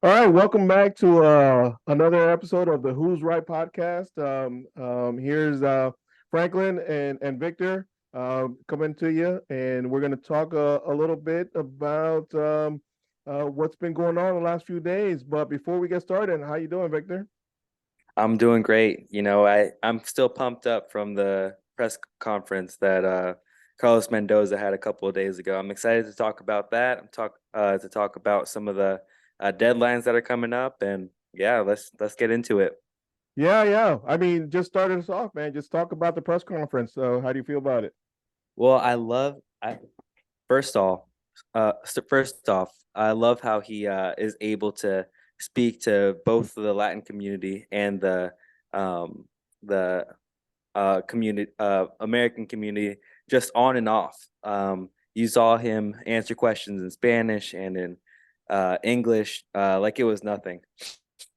All right, welcome back to another episode of the Who's Right podcast. Here's Franklin and Victor coming to you, and we're going to talk a little bit about what's been going on the last few days. But before we get started, how you doing, Victor? I'm doing great. I'm still pumped up from the press conference that Carlos Mendoza had a couple of days ago. I'm excited to talk about that. To talk about some of the deadlines that are coming up, and yeah, let's get into it. Yeah, yeah. I mean, just started us off, man. Just talk about the press conference. So, how do you feel about it? Well, I first off, first off, I love how he is able to speak to both the Latin community and um the community, American community, just on and off. You saw him answer questions in Spanish and in English, like it was nothing.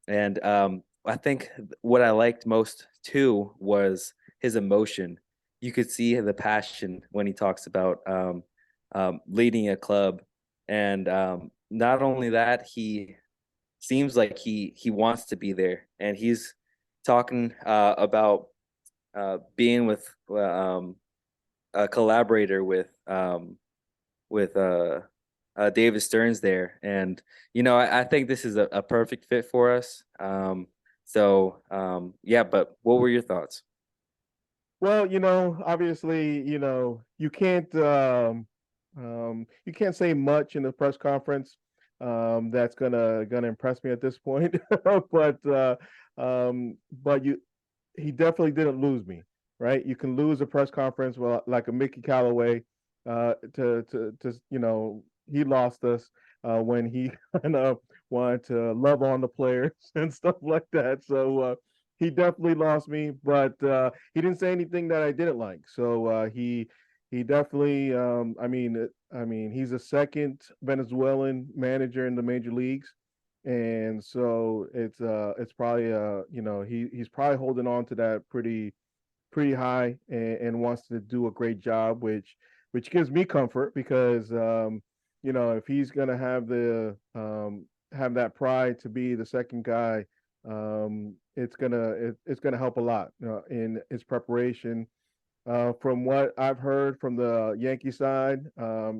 And I think what I liked most too was his emotion. You could see the passion when he talks about leading a club, and not only that, he seems like he wants to be there, and he's talking about being with a collaborator with David Stearns there, and I think this is a perfect fit for us. Yeah, but what were your thoughts? Well, obviously, you can't say much in the press conference that's gonna impress me at this point. But he definitely didn't lose me, right? You can lose a press conference, well, like a Mickey Callaway, he lost us when he kind of wanted to love on the players and stuff like that. So he definitely lost me, but he didn't say anything that I didn't like. So he definitely, he's a second Venezuelan manager in the major leagues, and so it's probably he's probably holding on to that pretty high, and wants to do a great job, which gives me comfort because if he's gonna have that pride to be the second guy, it's gonna help a lot in his preparation. From what I've heard from the Yankee side,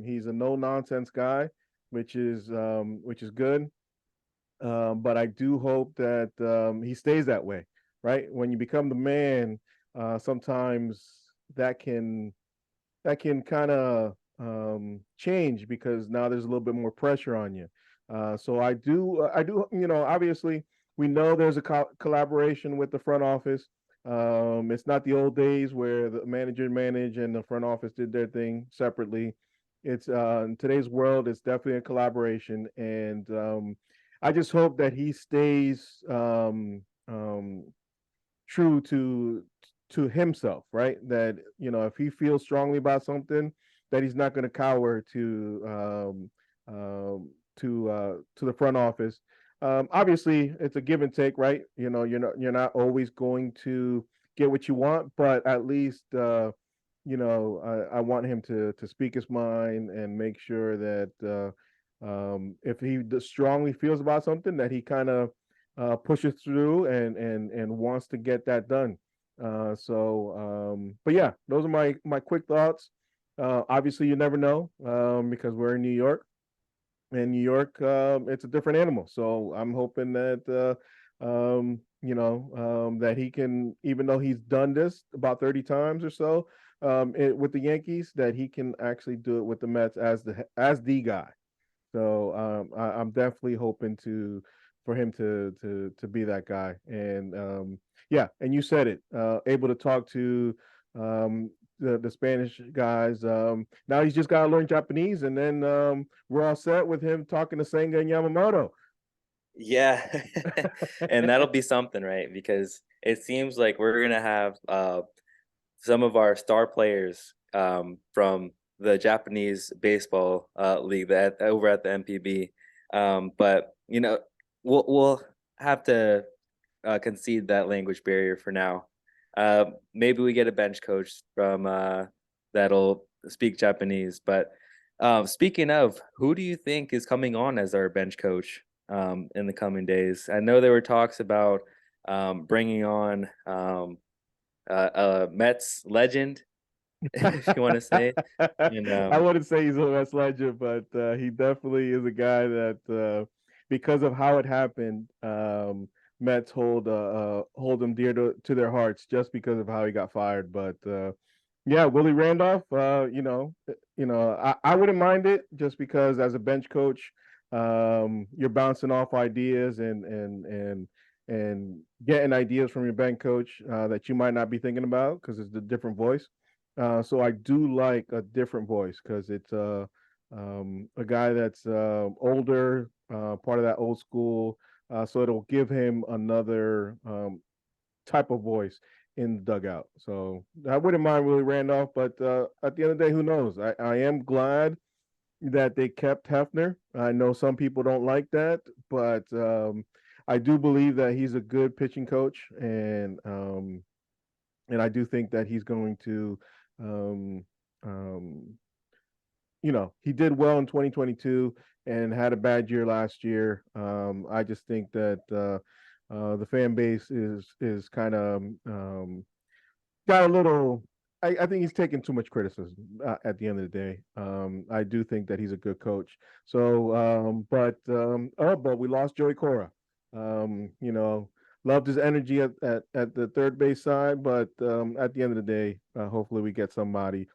he's a no nonsense guy, which is good. But I do hope that he stays that way, right? When you become the man, sometimes that can that can kind of change because now there's a little bit more pressure on you. So I do, obviously we know there's a collaboration with the front office. It's not the old days where the manager managed and the front office did their thing separately. It's in today's world, it's definitely a collaboration, and I just hope that he stays true to himself, right? That if he feels strongly about something, that he's not going to cower to the front office. Obviously, it's a give and take, right? You're not always going to get what you want, but at least I want him to speak his mind and make sure that if he strongly feels about something, that he kind of pushes through and wants to get that done. But yeah, those are my quick thoughts. Obviously, you never know because we're in New York, and New York, it's a different animal. So I'm hoping that that he can, even though he's done this about 30 times or so with the Yankees, that he can actually do it with the Mets as the guy. So I'm definitely hoping to for him to be that guy. And yeah, and you said it, able to talk to um, the Spanish guys. Now he's just got to learn Japanese, and then we're all set with him talking to Senga and Yamamoto. Yeah, and that'll be something, right? Because it seems like we're gonna have some of our star players from the Japanese baseball league that over at the MPB. But we'll have to concede that language barrier for now. Maybe we get a bench coach from that'll speak Japanese. But speaking of, who do you think is coming on as our bench coach? in the coming days. I know there were talks about bringing on a Mets legend, if you want to say, and I wouldn't say he's a West legend, but he definitely is a guy that, because of how it happened, Mets hold him dear to their hearts just because of how he got fired. But yeah, Willie Randolph, I wouldn't mind it just because as a bench coach, you're bouncing off ideas and getting ideas from your bench coach that you might not be thinking about because it's a different voice. So I do like a different voice because it's a guy that's older, part of that old school. So it'll give him another type of voice in the dugout. So I wouldn't mind Willie Randolph, but at the end of the day, who knows? I am glad that they kept Hefner. I know some people don't like that, but I do believe that he's a good pitching coach, and I do think that he's going to, um, um, he did well in 2022 and had a bad year last year. I just think that the fan base is kind of got a little. I think he's taking too much criticism at the end of the day. I do think that he's a good coach. So, but we lost Joey Cora. You know, loved his energy at the third base side, but at the end of the day, hopefully we get somebody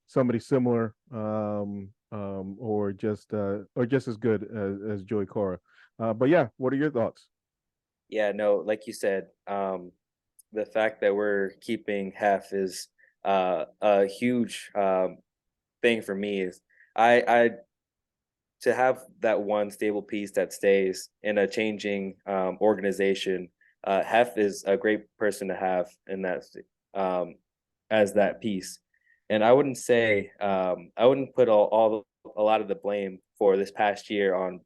similar, or just as good as Joey Cora. But yeah, what are your thoughts? yeah, no, like you said, the fact that we're keeping Hef is a huge thing for me. Is I to have that one stable piece that stays in a changing organization. Hef is a great person to have in that um, as that piece. And I wouldn't put a lot of the blame for this past year on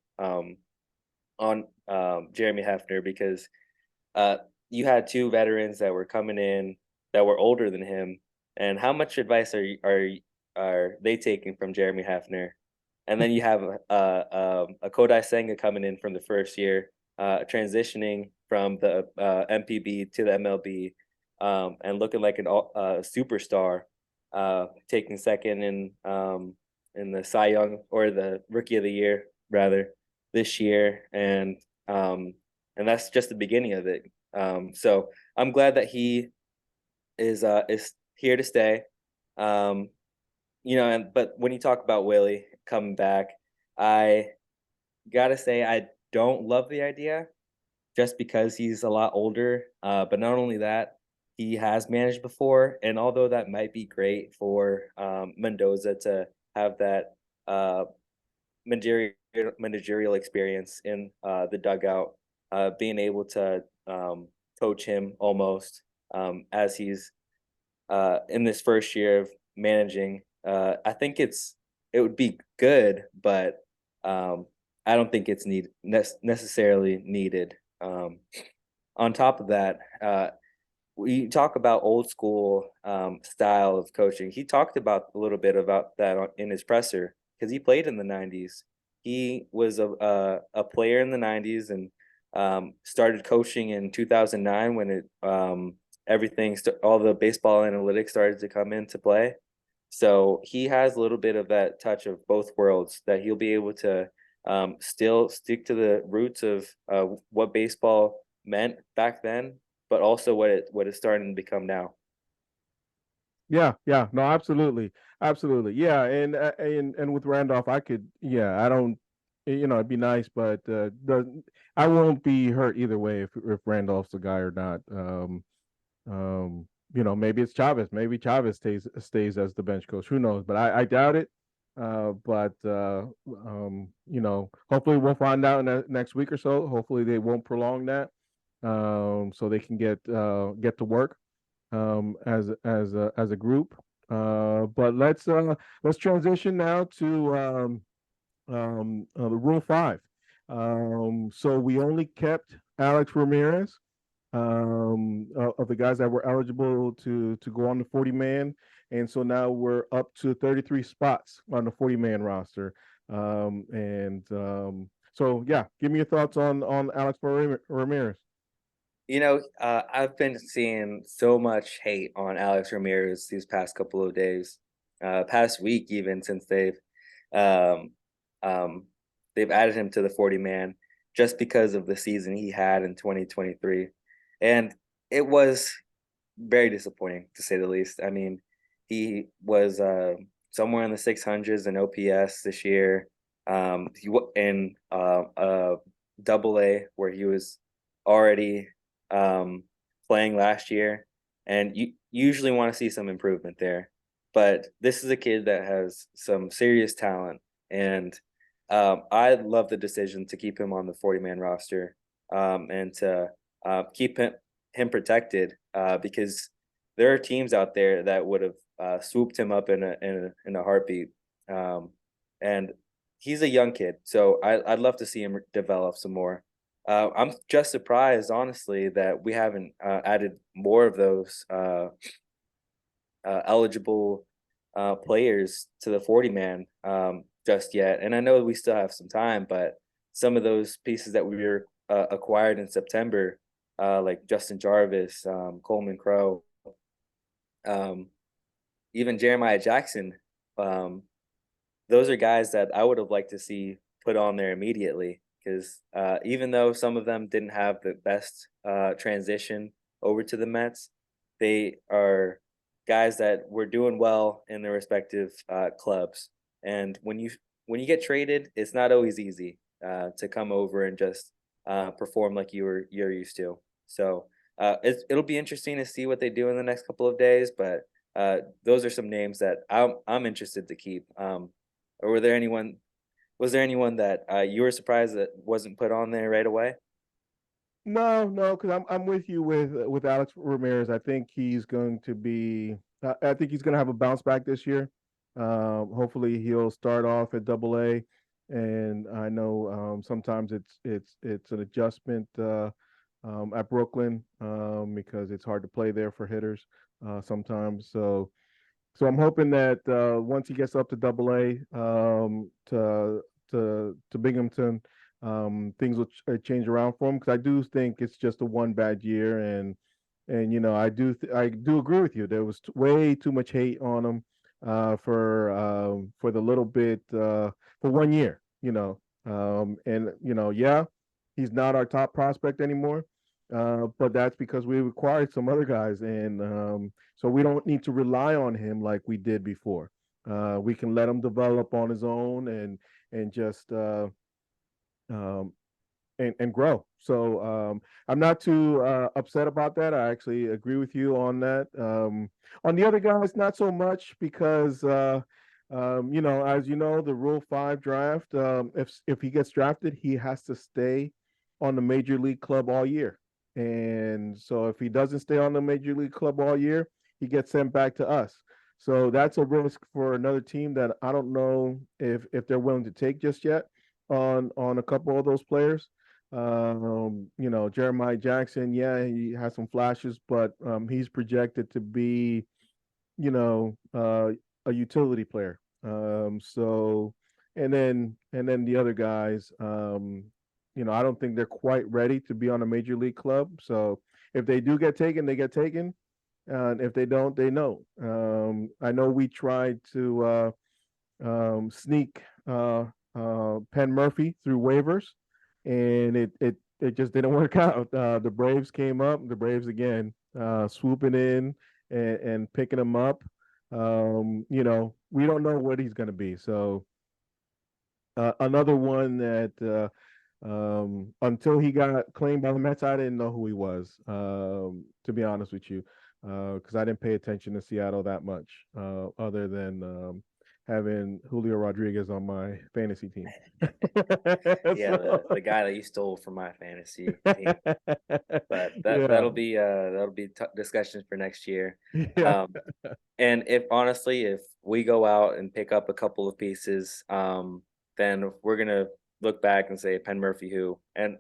Jeremy Hefner because uh, you had two veterans that were coming in that were older than him, and how much advice are they taking from Jeremy Hefner? And then you have a Kodai Senga coming in from the first year, transitioning from the MPB to the MLB, and looking like superstar, taking second in the Cy Young or the Rookie of the Year rather this year, and that's just the beginning of it. So I'm glad that he is here to stay. Um, and but when you talk about Willie coming back, I gotta say I don't love the idea just because he's a lot older. But not only that, he has managed before, and although that might be great for Mendoza to have that uh, managerial managerial experience in the dugout, being able to coach him almost as he's in this first year of managing. I think it would be good, but um, I don't think it's necessarily needed. On top of that, we talk about old school style of coaching. He talked about a little bit about that in his presser because he played in the '90s. He was a player in the '90s and started coaching in 2009 when all the baseball analytics started to come into play. So he has a little bit of that touch of both worlds that he'll be able to still stick to the roots of what baseball meant back then, but also what it's starting to become now. Yeah, yeah, no, absolutely, absolutely, yeah, and with Randolph, yeah, I don't, it'd be nice, but I won't be hurt either way if Randolph's the guy or not. Maybe it's Chavez, maybe Chavez stays as the bench coach. Who knows? But I doubt it. But hopefully we'll find out in the next week or so. Hopefully they won't prolong that, so they can get to work as a group. But let's transition now to the Rule 5. So we only kept Alex Ramirez of the guys that were eligible to go on the 40 man, and so now we're up to 33 spots on the 40 man roster. And So yeah, give me your thoughts on Alex Ramirez. I've been seeing so much hate on Alex Ramirez these past couple of days, past week even since um, um, they've added him to the 40 man just because of the season he had in 2023, and it was very disappointing to say the least. I mean, he was somewhere in the 600s in OPS this year. In double A where he was already um, playing last year, and you usually want to see some improvement there. But this is a kid that has some serious talent, and I love the decision to keep him on the 40 man roster and to keep him protected because there are teams out there that would have swooped him up in a heartbeat. Um, and he's a young kid, so I'd love to see him develop some more. I'm just surprised, honestly, that we haven't added more of those eligible players to the 40 man just yet. And I know we still have some time, but some of those pieces that we were acquired in September, like Justin Jarvis, Coleman Crow, um, even Jeremiah Jackson, um, those are guys that I would have liked to see put on there immediately because even though some of them didn't have the best transition over to the Mets, they are guys that were doing well in their respective clubs. And when you get traded, it's not always easy to come over and just perform like you're used to. So it'll be interesting to see what they do in the next couple of days, but those are some names that I'm interested to keep. Or was there anyone that you were surprised that wasn't put on there right away? No, no, because I'm with you with Alex Ramirez. I think he's going to be. I think he's going to have a bounce back this year. Hopefully, he'll start off at Double A, and I know sometimes it's an adjustment at Brooklyn because it's hard to play there for hitters sometimes. So I'm hoping that once he gets up to Double A, to Binghamton, things will change around for him because I do think it's just a one bad year, and I do agree with you. There was way too much hate on him for the little bit for 1 year, and yeah, he's not our top prospect anymore. But that's because we acquired some other guys, and so we don't need to rely on him like we did before. We can let him develop on his own and just um, and grow. So I'm not too upset about that. I actually agree with you on that. On the other guys, not so much because as you know, the Rule 5 draft. If he gets drafted, he has to stay on the major league club all year. And so if he doesn't stay on the major league club all year, he gets sent back to us. So that's a risk for another team that I don't know if they're willing to take just yet on a couple of those players. Jeremiah Jackson, yeah, he has some flashes, but he's projected to be, you know, a utility player. And then the other guys, I don't think they're quite ready to be on a major league club. So if they do get taken, they get taken. And if they don't, they know. I know we tried to sneak Penn Murphy through waivers, and it just didn't work out. The Braves came up, the Braves again swooping in and picking him up. We don't know what he's going to be. So another one that until he got claimed by the Mets, I didn't know who he was. To be honest with you, because I didn't pay attention to Seattle that much, other than having Julio Rodriguez on my fantasy team. Yeah, the So, guy that you stole from my fantasy team. But yeah, that'll be discussions for next year. yeah, Um, and if honestly, if we go out and pick up a couple of pieces, then we're gonna look back and say Penn Murphy who, and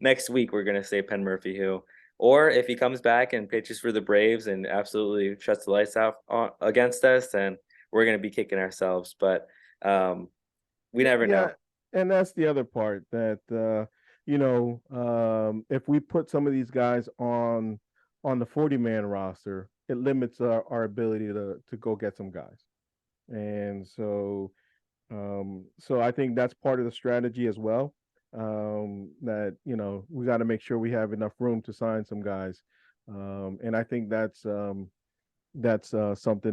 next week we're gonna say Penn Murphy who. Or if he comes back and pitches for the Braves and absolutely shuts the lights off against us, then we're gonna be kicking ourselves. But um, we never yeah. know. and that's the other part that if we put some of these guys on the 40-man roster, it limits our ability to go get some guys. And so I think that's part of the strategy as well. That we got to make sure we have enough room to sign some guys, and I think that's something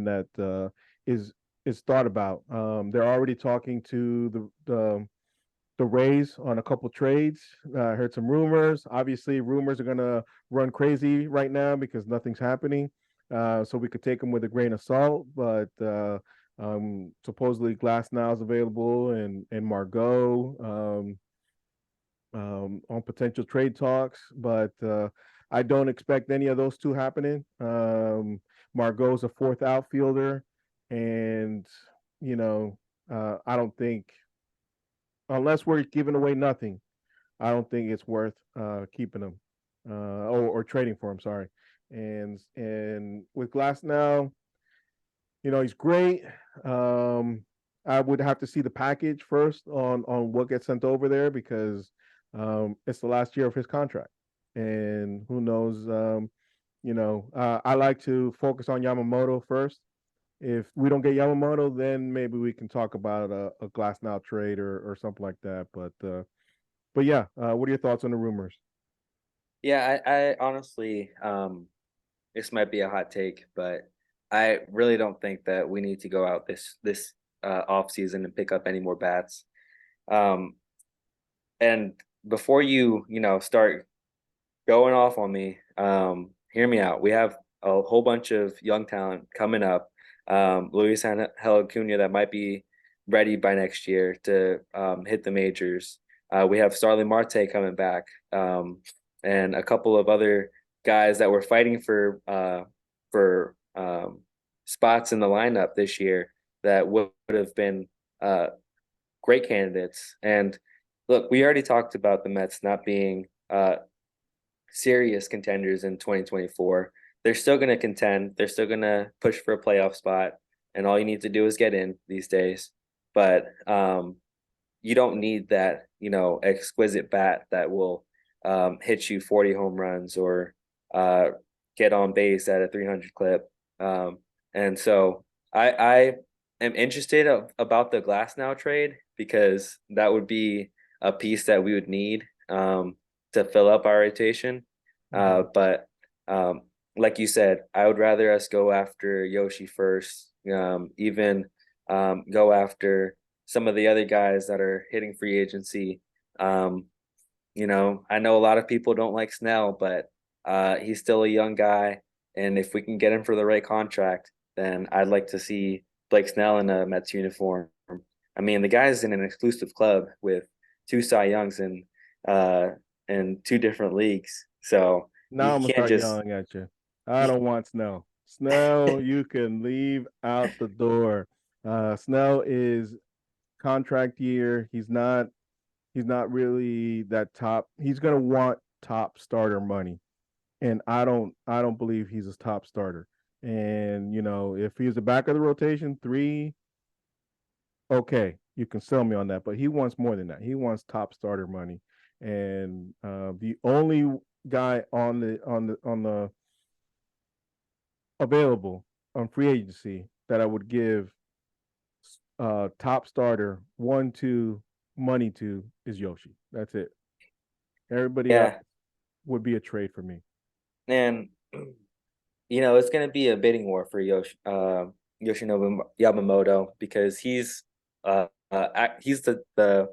that is is thought about. They're already talking to the Rays on a couple trades. I heard some rumors. Obviously, rumors are gonna run crazy right now because nothing's happening. So we could take them with a grain of salt. But supposedly Glass now is available and Margot on potential trade talks. But I don't expect any of those two happening. Margot's a fourth outfielder, and you know I don't think unless we're giving away nothing, I don't think it's worth keeping him or trading for him. Sorry. And with Glass now, he's great. I would have to see the package first on what gets sent over there because it's the last year of his contract, and who knows. I like to focus on Yamamoto first. If we don't get Yamamoto, then maybe we can talk about a Glass now trade or something like that. But yeah, what are your thoughts on the rumors? Yeah, I honestly, this might be a hot take, but I really don't think that we need to go out this off season and pick up any more bats. Um, and before start going off on me, hear me out. We have a whole bunch of young talent coming up. Luis Angel Acuna that might be ready by next year to hit the majors. We have Starling Marte coming back, and a couple of other guys that were fighting for spots in the lineup this year that would have been uh, great candidates. And look, we already talked about the Mets not being serious contenders in 2024. They're still going to contend. They're still going to push for a playoff spot, and all you need to do is get in these days. But you don't need that, exquisite bat that will hit you 40 home runs or uh, get on base at a 300 clip. And so I am interested about the Glass Now trade because that would be a piece that we would need to fill up our rotation. Mm-hmm. But like you said, I would rather us go after Yoshi first, even go after some of the other guys that are hitting free agency. Um, I know a lot of people don't like Snell, but he's still a young guy, and if we can get him for the right contract, then I'd like to see Blake Snell in a Mets uniform. I mean, the guy's in an exclusive club with two Cy Youngs uh, in two different leagues, so Now I'm you gonna can't start just. yelling at you. I don't want Snell. Snell, you can leave out the door. Snell is contract year. He's not really that top. He's gonna want top starter money. And I don't believe he's a top starter. And if he's the back of the rotation, three, okay, you can sell me on that. But he wants more than that. He wants top starter money. And the only guy on the available on free agency that I would give top starter 1, 2 money to is Yoshi. That's it. Everybody else Yeah, would be a trade for me. and it's going to be a bidding war for Yoshinobu Yamamoto because he's the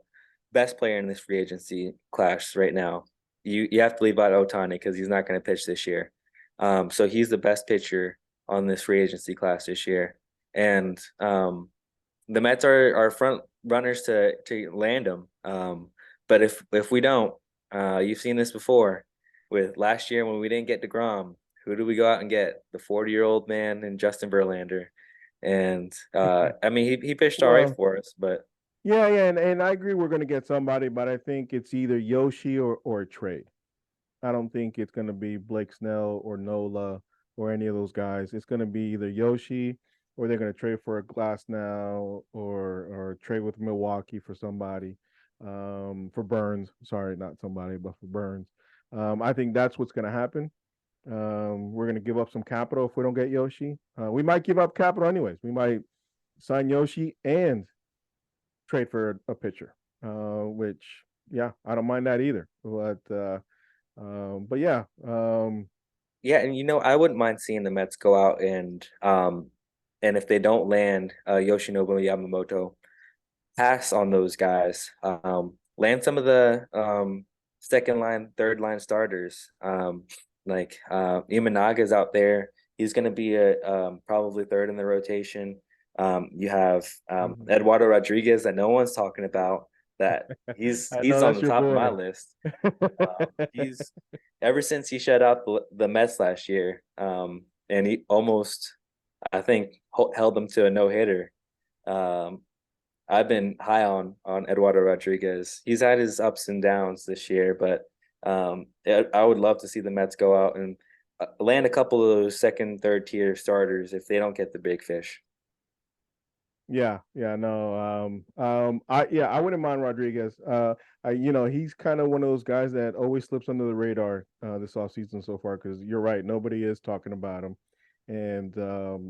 best player in this free agency class right now. You have to leave out Otani because he's not going to pitch this year. So he's the best pitcher on this free agency class this year, and the Mets are front runners to land him. But if we don't, you've seen this before with last year when we didn't get DeGrom. Who do we go out and get? The 40-year-old man and Justin Verlander. And I mean he pitched all right Well, for us, but yeah, yeah, and I agree we're going to get somebody, but I think it's either Yoshi or a trade. I don't think it's going to be Blake Snell or Nola or any of those guys. It's going to be either Yoshi or they're going to trade for a Glass now or trade with Milwaukee for somebody. for Burns. Sorry, not somebody, but for Burns. I think that's what's going to happen. We're going to give up some capital if we don't get Yoshi. We might give up capital anyways. We might sign Yoshi and trade for a pitcher, which yeah, I don't mind that either. But yeah, Yeah, and I wouldn't mind seeing the Mets go out and if they don't land Yoshinobu Yamamoto, pass on those guys. Land some of the second line, third line starters. Like Imanaga's out there. He's going to be a probably third in the rotation. You have mhm. Eduardo Rodriguez that no one's talking about. That I he's know on that's the your top of my boy. list. He's ever since he shut out the Mets last year, and he almost, I think, held them to a no hitter. Um, I've been high on Eduardo Rodriguez. He's had his ups and downs this year, but I would love to see the Mets go out and land a couple of those second, third tier starters if they don't get the big fish. Yeah, yeah, no. I wouldn't mind Rodriguez. He's kind of one of those guys that always slips under the radar this offseason so far because you're right, nobody is talking about him, and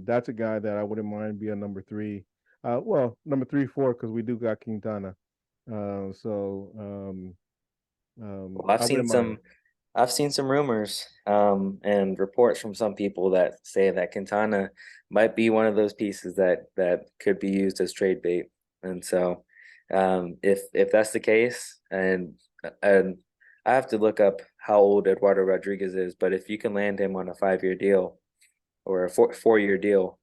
that's a guy that I wouldn't mind being number three. Well, number three, four because we do got Quintana. Well, I wouldn't mind. I've seen some rumors and reports from some people that say that Quintana might be one of those pieces that could be used as trade bait. And so, if that's the case, and I have to look up how old Eduardo Rodriguez is, but if you can land him on a 5 year deal or a four-year deal,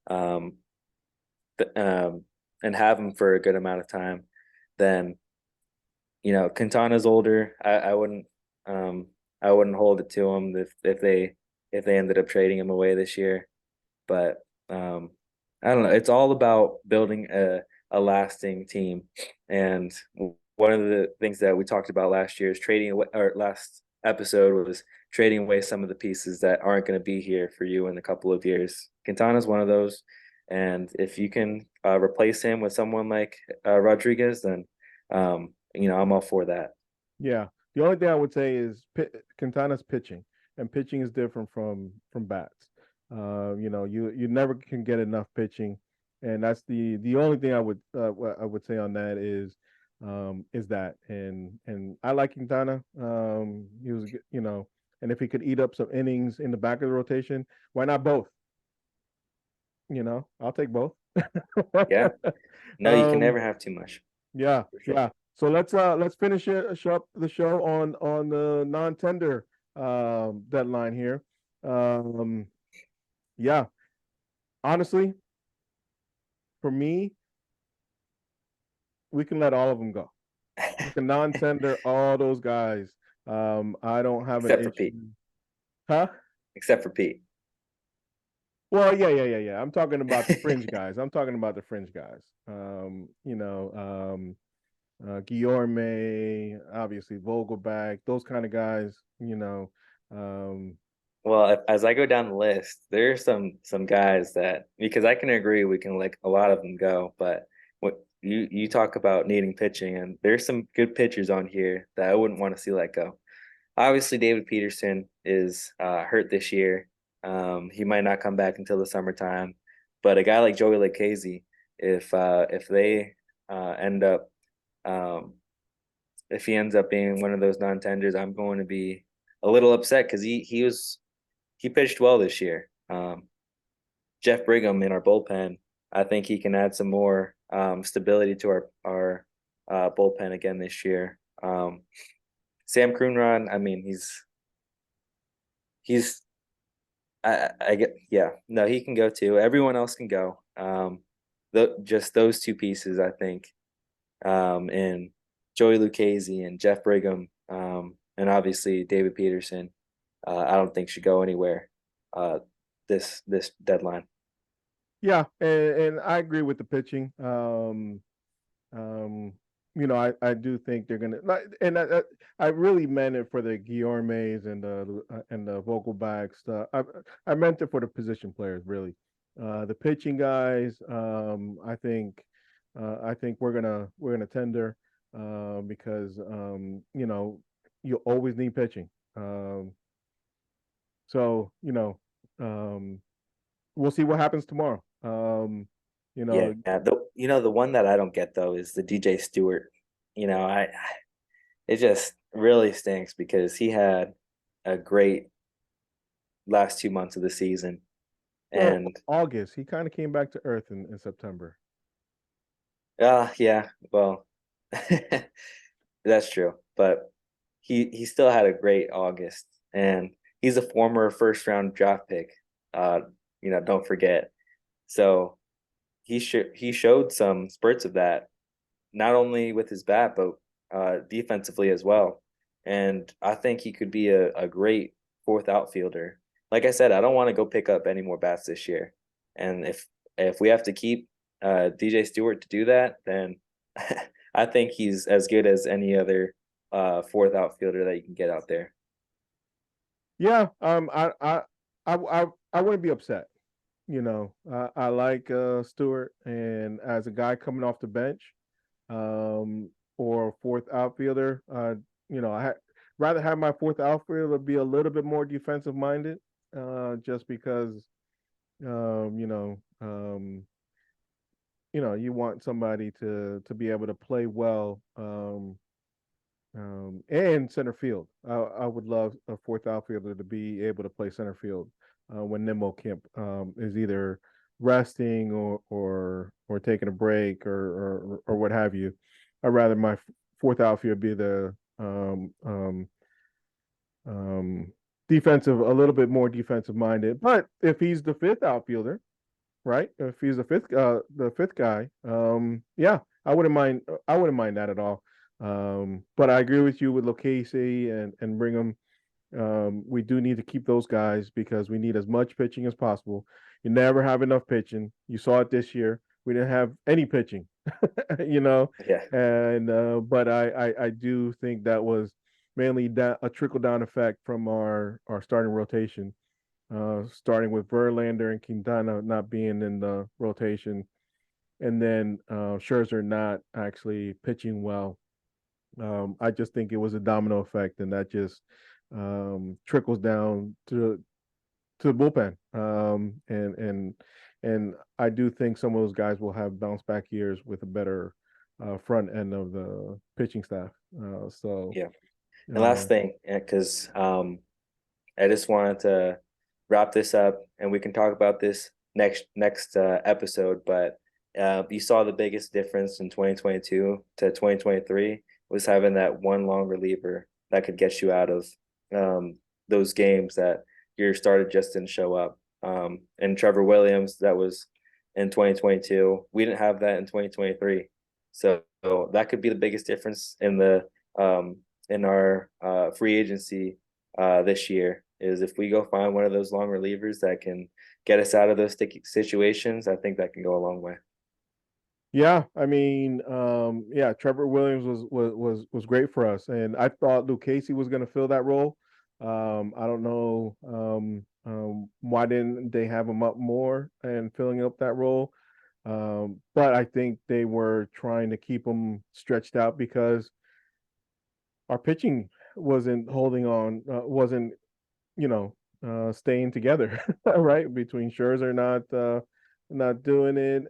um, and have him for a good amount of time, then Quintana's older. Um I wouldn't hold it to him if they ended up trading him away this year. But I don't know. It's all about building a lasting team. And one of the things that we talked about last year is trading away, or last episode was trading away some of the pieces that aren't going to be here for you in a couple of years. Quintana's one of those. And if you can replace him with someone like Rodriguez, then I'm all for that. Yeah, the only thing I would say is Quintana's pitching, and pitching is different from bats. You never can get enough pitching, and that's the only thing what I would say on that is that, and I like Quintana. He was and if he could eat up some innings in the back of the rotation, why not both? I'll take both. Yeah. No, you can um, never have too much, yeah, for sure. yeah. So let's finish up the show on the non-tender deadline here. Um, yeah, honestly, for me, we can let all of them go. We can non-tender all those guys. I don't have an Except for issue. Pete. Huh? Except for Pete. Well, yeah. I'm talking about the fringe guys. I'm talking about the fringe guys. Guillorme, obviously Vogelback, those kind of guys. Um, Well, as I go down the list, there are some guys that, because I can agree we can let a lot of them go, but what you talk about needing pitching, and there's some good pitchers on here that I wouldn't want to see let go. Obviously, David Peterson is hurt this year. He might not come back until the summertime, but a guy like Joey Lucchesi, if they end up um, if he ends up being one of those non-tenders, I'm going to be a little upset because he pitched well this year. Jeff Brigham in our bullpen, I think he can add some more stability to our bullpen again this year. Sam Kroenron, I mean, he's I get, yeah, no, he can go too. Everyone else can go. Just those two pieces, I think, and Joey Lucchesi and Jeff Brigham, and obviously David Peterson. I don't think should go anywhere. Uh, this deadline. yeah, and I agree with the pitching. Um, I do think they're gonna like, and I really meant it for the Guillormes and the Vogelbacks. I meant it for the position players, really. The pitching guys, I think we're gonna tender. because you always need pitching. So we'll see what happens tomorrow. You Yeah, know, the one that I don't get though is the DJ Stewart. I it just really stinks because he had a great last 2 months of the season. well, And August he kind of came back to earth in September. yeah, well, that's true. But he still had a great August, and he's a former first round draft pick. Uh, don't forget. So he showed some spurts of that, not only with his bat, but defensively as well. And I think he could be a great fourth outfielder. Like I said, I don't want to go pick up any more bats this year. And if we have to keep DJ Stewart to do that, then I think he's as good as any other fourth outfielder that you can get out there. Yeah, I wouldn't be upset. I like Stewart, and as a guy coming off the bench, or fourth outfielder, rather have my fourth outfielder be a little bit more defensive minded, just because um, you know, um, you want somebody to be able to play well, and center field. I would love a fourth outfielder to be able to play center field when Nimmo Kemp is either resting or taking a break or what have you. I'd rather my fourth outfielder be the um, defensive, a little bit more defensive minded. But if he's the fifth outfielder, right? If he's the fifth guy, yeah, I wouldn't mind. I wouldn't mind that at all. But I agree with you with Lucchesi and Brigham. We do need to keep those guys because we need as much pitching as possible. You never have enough pitching. You saw it this year. We didn't have any pitching, you know, Yeah, and but I do think that was mainly a trickle down effect from our starting rotation, starting with Verlander and Quintana not being in the rotation, and then Scherzer not actually pitching well. I just think it was a domino effect, and that just trickles down to the bullpen. And I do think some of those guys will have bounce back years with a better front end of the pitching staff. So yeah. And uh, last thing, because I just wanted to wrap this up, and we can talk about this next episode. But you saw the biggest difference in 2022 to 2023 was having that one long reliever that could get you out of those games that your starter just didn't show up. And Trevor Williams, that was in 2022. We didn't have that in 2023, so that could be the biggest difference in our free agency this year is if we go find one of those long relievers that can get us out of those sticky situations, I think that can go a long way. yeah, I mean, yeah, Trevor Williams was great for us, and I thought Luke Casey was going to fill that role. I don't know why didn't they have him up more and filling up that role, but I think they were trying to keep him stretched out because our pitching wasn't holding on, wasn't you know staying together, right? Between Scherzer not doing it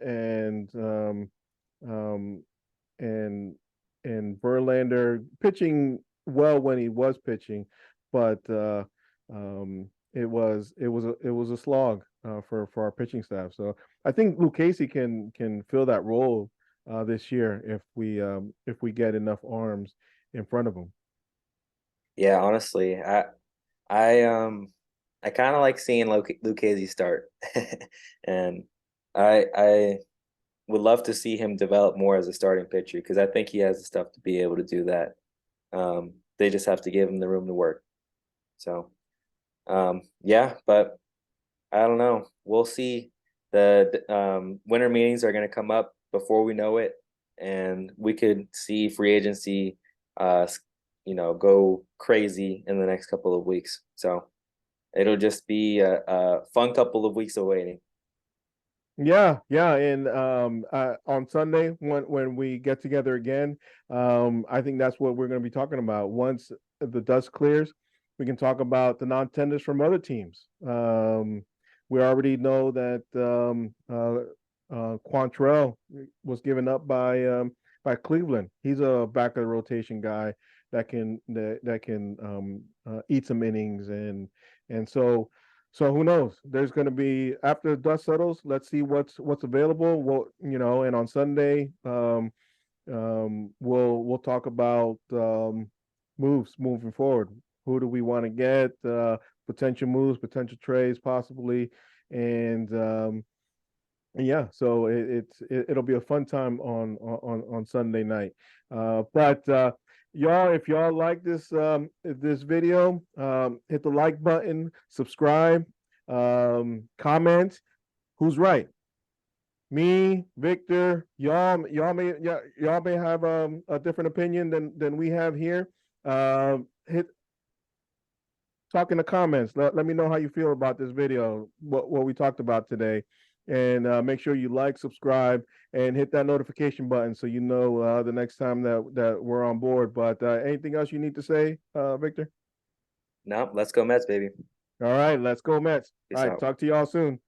um, and and Verlander pitching well when he was pitching, but it was a slog for our pitching staff. So I think Luke Casey can fill that role this year if we get enough arms in front of him. Yeah, honestly, I kind of like seeing Lucchese start, and I would love to see him develop more as a starting pitcher because I think he has the stuff to be able to do that. They just have to give him the room to work. So, yeah, but I don't know. We'll see. The winter meetings are going to come up before we know it, and we could see free agency, go crazy in the next couple of weeks. So it'll just be a fun couple of weeks of waiting. Yeah, and on Sunday when we get together again, I think that's what we're going to be talking about. Once the dust clears, we can talk about the non-tenders from other teams. We already know that Quantrell was given up by Cleveland. He's a back of the rotation guy that can eat some innings and so who knows? There's going to be after the dust settles. Let's see what's available. And on Sunday, we'll talk about moves moving forward. Who do we want to get? Potential moves, potential trades, possibly, and yeah. So it'll be a fun time on Sunday night. But y'all, if y'all like this video, hit the like button, subscribe, comment. Who's right? Me, Victor, y'all may have a different opinion than we have here. Hit talk in the comments. Let me know how you feel about this video, what we talked about today. And make sure you like, subscribe, and hit that notification button so you know the next time that we're on board. But anything else you need to say, Victor? No, let's go Mets, baby. All right, let's go Mets. All Peace right, out. talk to y'all soon.